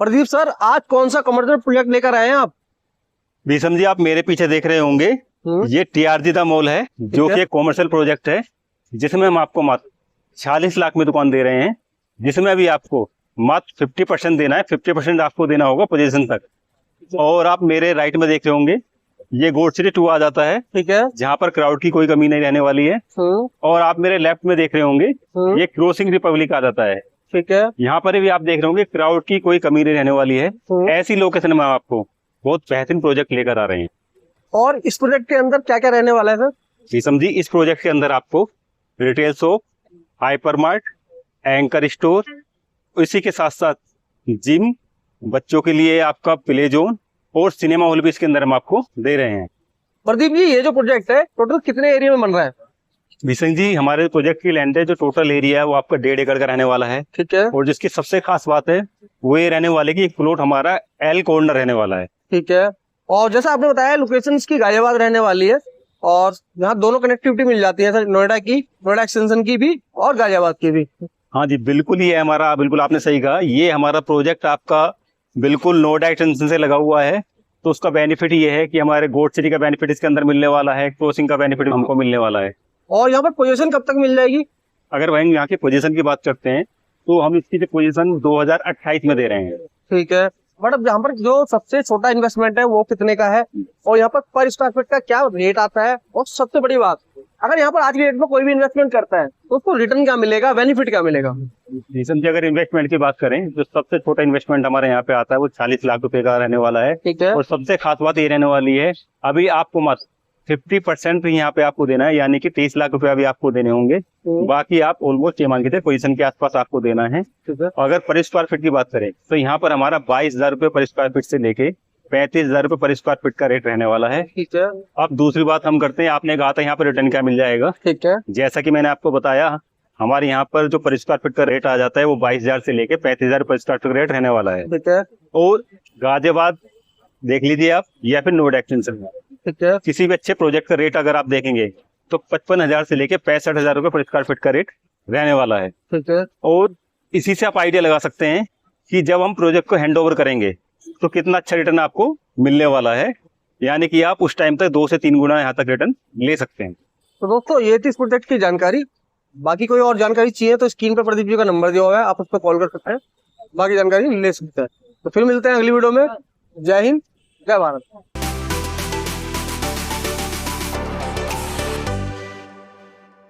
Pradeep sir, आज कौन सा कमर्शियल प्रोजेक्ट लेकर आए हैं आप? भीषम जी, आप मेरे पीछे देख रहे होंगे, ये टीआरजी द मॉल है, जो कि एक कॉमर्शियल प्रोजेक्ट है, जिसमें हम आपको मात्र 40 लाख में दुकान दे रहे हैं, जिसमें अभी आपको मात्र 50% देना है। 50% आपको देना होगा पोजीशन तक। और आप मेरे राइट में देख रहे होंगे, ये गोल्ड सिटी 2 आ जाता है, ठीक है, जहाँ पर क्राउड की कोई कमी नहीं रहने वाली है। और आप मेरे लेफ्ट में देख रहे होंगे, ये क्रॉसिंग रिपब्लिक आ जाता है, ठीक है। यहाँ पर भी आप देख रहे होंगे, क्राउड की कोई कमी नहीं रहने वाली है। ऐसी लोकेशन में आपको बहुत बेहतरीन प्रोजेक्ट लेकर आ रहे हैं। और इस प्रोजेक्ट के अंदर क्या क्या रहने वाला है सर? भीषम जी, इस प्रोजेक्ट के अंदर आपको retail shop, hypermart, anchor store, इसी के साथ साथ जिम, बच्चों के लिए आपका प्ले जोन और सिनेमा हॉल भी इसके अंदर हम आपको दे रहे हैं। प्रदीप जी, ये जो प्रोजेक्ट है टोटल कितने एरिया में बन रहा है? भीषण जी, हमारे प्रोजेक्ट की लैंड है, जो टोटल एरिया है वो आपका 1.5 एकड़ का रहने वाला है। ठीक है, और जिसकी सबसे खास बात है वो ये रहने वाले की एक प्लॉट हमारा एल कॉर्नर रहने वाला है। ठीक है। और जैसा आपने बताया, लोकेशन की गाजियाबाद रहने वाली है और यहाँ दोनों कनेक्टिविटी मिल जाती है सर, नोएडा एक्सटेंशन की भी और गाजियाबाद की भी। हाँ जी, बिल्कुल, ये हमारा, बिल्कुल आपने सही कहा, ये हमारा प्रोजेक्ट आपका बिल्कुल नोएडा एक्सटेंशन से लगा हुआ है। तो उसका बेनिफिट ये है कि हमारे गोल्ड सिटी का बेनिफिट इसके अंदर मिलने वाला है, क्रॉसिंग का बेनिफिट हमको मिलने वाला है। और यहाँ पर पोजीशन कब तक मिल जाएगी? अगर वहीं यहाँ की पोजीशन की बात करते हैं तो हम इसकी पोजीशन 2028 में दे रहे हैं। ठीक है। बट अब यहाँ पर जो सबसे छोटा इन्वेस्टमेंट है वो कितने का है, और यहाँ पर स्क्वायर फीट का क्या रेट आता है, और सबसे बड़ी बात, अगर यहाँ पर आज की डेट में कोई भी इन्वेस्टमेंट करता है तो उसको रिटर्न क्या मिलेगा, बेनिफिट क्या मिलेगा? जी, अगर इन्वेस्टमेंट की बात करें तो सबसे छोटा इन्वेस्टमेंट हमारे यहाँ पे आता है वो 40 लाख रुपए का रहने वाला है। ठीक है। और सबसे खास बात ये रहने वाली है, अभी आपको मात्र 50% यहाँ पे आपको देना है, यानी कि 23 लाख रुपए अभी आपको देने होंगे। बाकी आप ऑलमोस्ट ये मान के थे पोजीशन के आसपास आपको देना है। अगर पर स्क्वायर फीट की बात करें तो यहाँ पर हमारा 22,000 रुपए पर स्क्वायर फीट से लेके 35,000 रुपए पर स्क्वायर फीट का रेट रहने वाला है। ठीक है। अब दूसरी बात हम करते हैं, आपने कहा था यहाँ पर रिटर्न क्या मिल जाएगा। ठीक है। जैसा कि मैंने आपको बताया, हमारे यहाँ पर जो पर स्क्वायर फीट का रेट आ जाता है वो 22,000 से लेके 35,000 पर स्क्वायर फीट का रेट रहने वाला है। ठीक है। और गाजियाबाद देख लीजिए आप, या फिर नोएडा एक्सटेंशन में ठीक है। किसी भी अच्छे प्रोजेक्ट का रेट अगर आप देखेंगे तो 55,000 से लेके 65,000 रुपए पर स्क्वायर फीट का रेट रहने वाला है। ठीक है। और इसी से आप आइडिया लगा सकते हैं कि जब हम प्रोजेक्ट को हैंड ओवर करेंगे तो कितना अच्छा रिटर्न आपको मिलने वाला है, यानी कि आप उस टाइम तक 2 से 3 गुना यहाँ तक रिटर्न ले सकते हैं। तो दोस्तों, ये थी इस प्रोजेक्ट की जानकारी। बाकी कोई और जानकारी चाहिए तो स्क्रीन पर प्रदीप जी का नंबर दिया हुआ है, आप उस पर कॉल कर सकते हैं, बाकी जानकारी ले सकते हैं। तो फिर मिलते हैं अगली वीडियो में। जय हिंद, जय भारत।